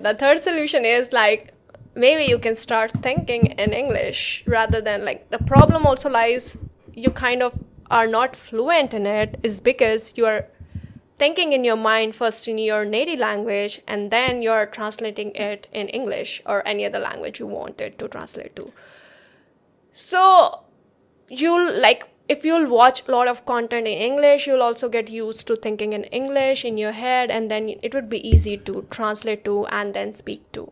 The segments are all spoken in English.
The third solution is like maybe you can start thinking in English rather than like the problem also lies you kind of are not fluent in it is because you are thinking in your mind first in your native language and then you're translating it in English or any other language you want it to translate to. So you'll like if you'll watch a lot of content in English, you'll also get used to thinking in English in your head, and then it would be easy to translate to and then speak to.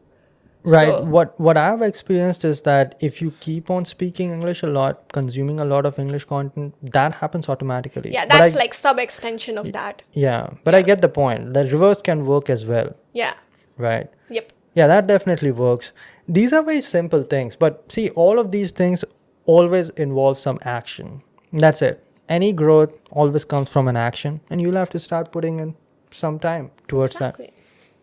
Right. So, What I've experienced is that if you keep on speaking English a lot, consuming a lot of English content, that happens automatically. yeah, But that's like sub extension of that. yeah, but I get the point. The reverse can work as well, Yeah. right? Yep. Yeah, that definitely works. These are very simple things, but see, all of these things always involve some action. That's it. Any growth always comes from an action, and you'll have to start putting in some time towards Exactly. that.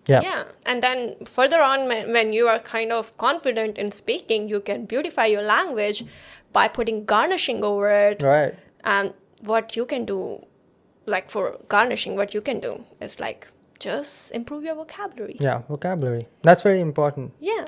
Yeah. Yeah, and then further on, when you are kind of confident in speaking, you can beautify your language by putting garnishing over it. Right. And what you can do, like for garnishing, what you can do is like just improve your vocabulary. Yeah, vocabulary. That's very important. Yeah.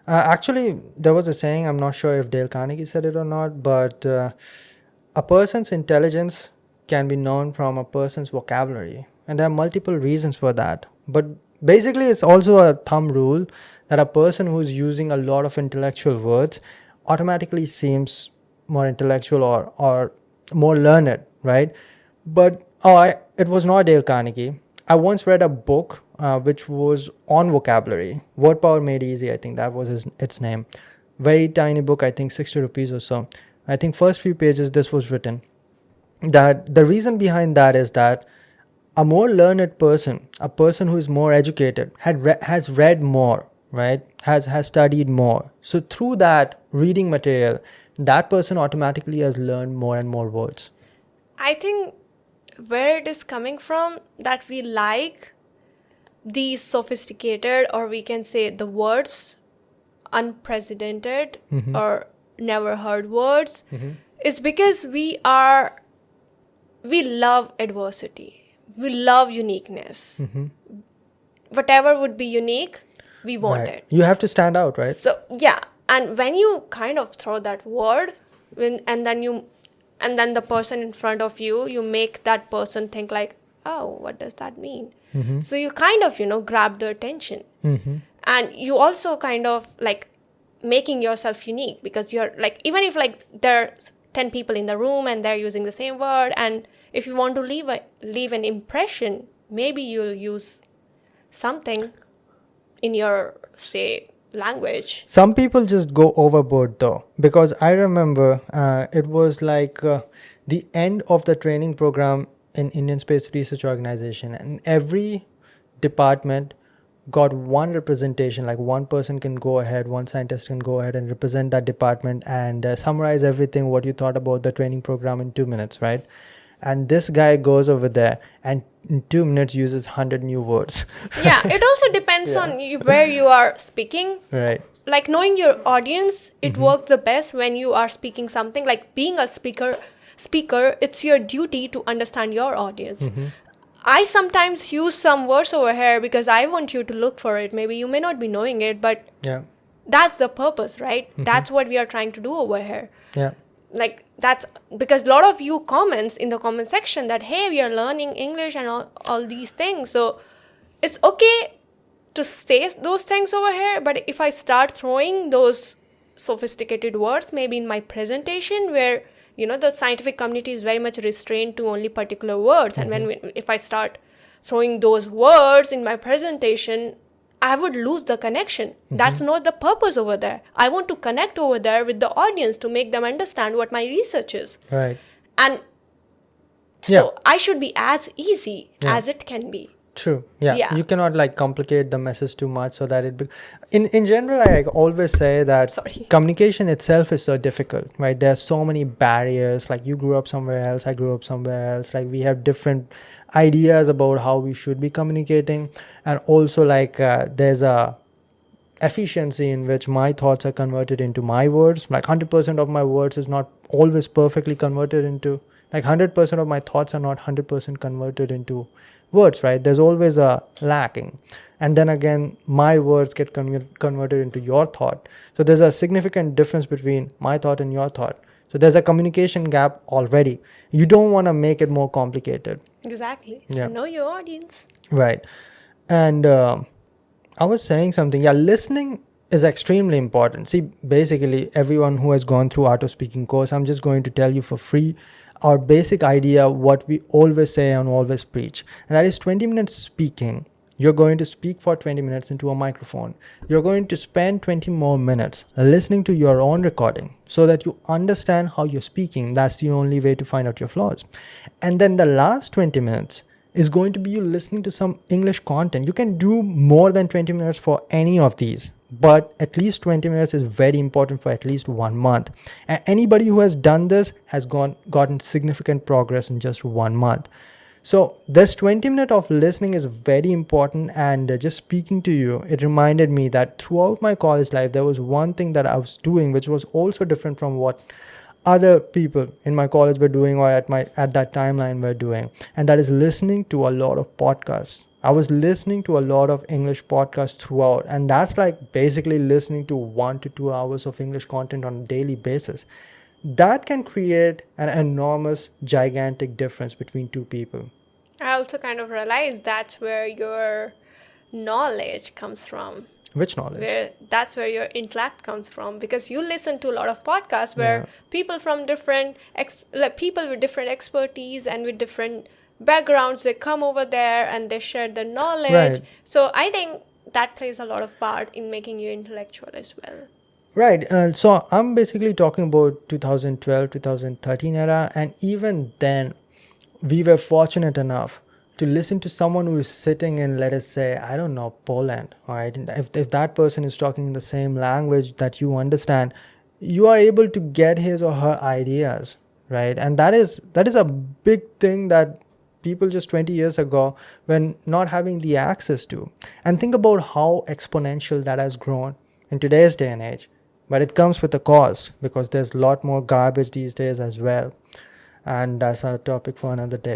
Actually, there was a saying, I'm not sure if Dale Carnegie said it or not, but a person's intelligence can be known from a person's vocabulary. And there are multiple reasons for that. But basically, it's also a thumb rule that a person who's using a lot of intellectual words automatically seems more intellectual or more learned, right? But it was not Dale Carnegie. I once read a book which was on vocabulary. Word Power Made Easy, I think that was its name. Very tiny book, I think 60 rupees or so. I think first few pages this was written. That the reason behind that is that a more learned person, a person who is more educated, has read more, right? Has studied more. So through that reading material, that person automatically has learned more and more words. I think where it is coming from that we like these sophisticated, or we can say the words unprecedented or never heard words is because we love adversity, we love uniqueness. Whatever would be unique, we want Right. it. You have to stand out, right? So yeah, and when you kind of throw that word and then the person in front of you, you make that person think like, oh, what does that mean? So you kind of grab the attention. And you also kind of like making yourself unique, because you're like, even if like there's 10 people in the room and they're using the same word, and if you want to leave an impression, maybe you'll use something in your, say, language. Some people just go overboard though, because I remember it was like the end of the training program in Indian Space Research Organization, and every department got one representation. Like one person can go ahead, one scientist can go ahead and represent that department and summarize everything what you thought about the training program in 2 minutes, right? And this guy goes over there and in 2 minutes uses 100 new words. Yeah, it also depends on where you are speaking. Right. Like knowing your audience, it works the best when you are speaking something. Like being a speaker, it's your duty to understand your audience. I sometimes use some words over here because I want you to look for it. Maybe you may not be knowing it, but Yeah. that's the purpose, right? That's what we are trying to do over here. Yeah. Like that's because a lot of you comments in the comment section that, hey, we are learning English and all these things. So it's okay to say those things over here, but if I start throwing those sophisticated words maybe in my presentation, where the scientific community is very much restrained to only particular words, and if I start throwing those words in my presentation, I would lose the connection. That's not the purpose over there. I want to connect over there with the audience to make them understand what my research is. Right. And so I should be as easy as it can be. True. Yeah. You cannot like complicate the message too much so that in general, I always say that communication itself is so difficult, right? There are so many barriers. Like you grew up somewhere else, I grew up somewhere else. Like we have different ideas about how we should be communicating. And also like there's a efficiency in which my thoughts are converted into my words. Like 100% of my words is not always perfectly converted into, like 100% of my thoughts are not 100% converted into words, right? There's always a lacking. And then again, my words get converted into your thought. So there's a significant difference between my thought and your thought. So there's a communication gap already. You don't want to make it more complicated. Exactly. Yeah. So know your audience. Right. And I was saying something. Yeah, listening is extremely important. See, basically, everyone who has gone through art of speaking course, I'm just going to tell you for free our basic idea, what we always say and always preach. And that is 20 minutes speaking. You're going to speak for 20 minutes into a microphone. You're going to spend 20 more minutes listening to your own recording so that you understand how you're speaking. That's the only way to find out your flaws. And then the last 20 minutes is going to be you listening to some English content. You can do more than 20 minutes for any of these, but at least 20 minutes is very important for at least 1 month. And anybody who has done this has gotten significant progress in just 1 month. So this 20 minutes of listening is very important. And just speaking to you, it reminded me that throughout my college life, there was one thing that I was doing, which was also different from what other people in my college were doing or at that timeline were doing. And that is listening to a lot of podcasts. I was listening to a lot of English podcasts throughout. And that's like basically listening to 1 to 2 hours of English content on a daily basis. That can create an enormous, gigantic difference between two people. I also kind of realized that's where your knowledge comes from. Which knowledge? That's where your intellect comes from, because you listen to a lot of podcasts where people from different people with different expertise and with different backgrounds, they come over there and they share the knowledge. Right. So I think that plays a lot of part in making you intellectual as well. Right. So I'm basically talking about 2012, 2013 era. And even then, we were fortunate enough to listen to someone who is sitting in, let us say, I don't know, Poland. All right. And if that person is talking in the same language that you understand, you are able to get his or her ideas. Right. And that is a big thing that people just 20 years ago were not having the access to. And think about how exponential that has grown in today's day and age. But it comes with a cost, because there's a lot more garbage these days as well. And that's our topic for another day.